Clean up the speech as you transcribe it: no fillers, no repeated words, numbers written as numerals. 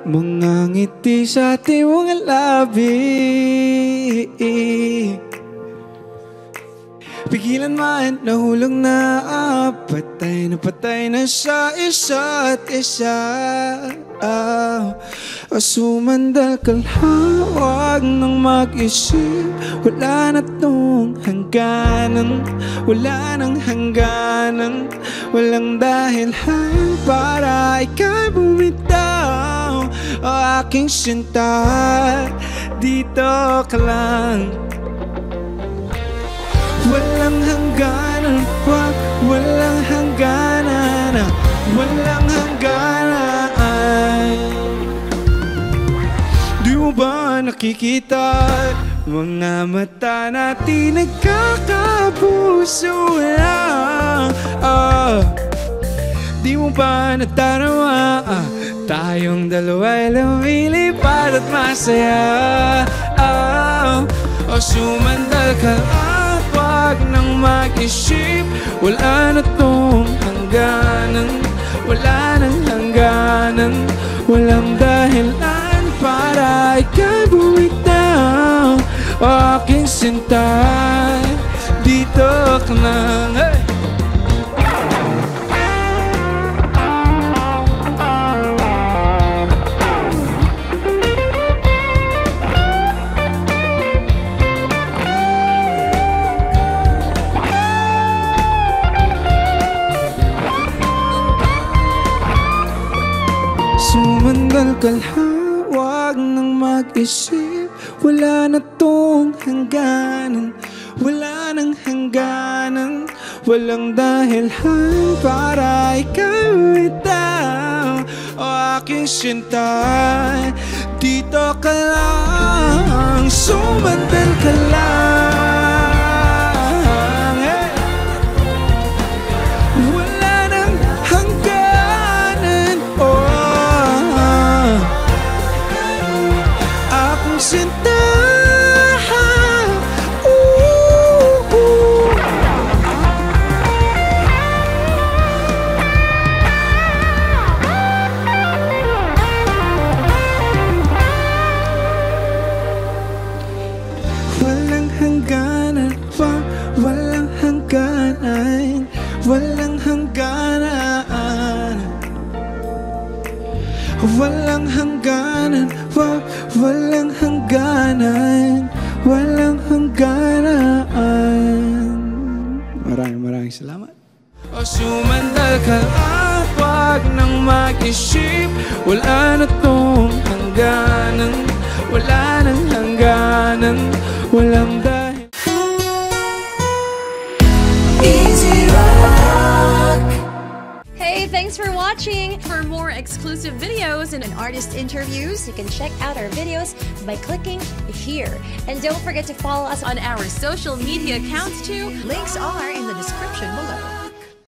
mga ngiti sa ating mga labi. Pigilan man, nahulog na, patay na sa isa't isa. Sumandal ka lang, huwag nang mag-isip. Wala na tong hangganan, wala nang hangganan. Walang dahilan para ika'y bumitaw. O aking sinta, dito ka lang. Walang hangganan pa, walang hangganan, walang hangganan. Di mo ba nakikita? Mga mata natin nagkakapuso na. Di mo ba natarama? Tayong dalawa'y lumilipad at masaya. O sumandal ka at wag nang mag-isip. Wala na tong hangganan, wala nang hangganan. Walang dahilan para ika'y bumitaw. O aking sinta, dito ka lang. Hey! Sumandal ka lang, huwag nang mag-isip. Wala na tong hangganan, wala nang hangganan. Walang dahilan para ikaw itaw. O aking sinta, dito ka lang. Sumandal ka lang. Sinta, walang hangganan pa, walang hangganan, walang hangganan. Walang hangganan, walang hangganan, walang hangganan. Maraming salamat. O sumandal ka at wag nang mag-isip. Wala na tong hangganan, wala nang hangganan. Walang dahil. Easy Rock. Hey, thanks for watching! For more exclusive videos and Artist interviews, you can check out our videos by clicking here. And don't forget to follow us on our social media accounts too. Links are in the description below.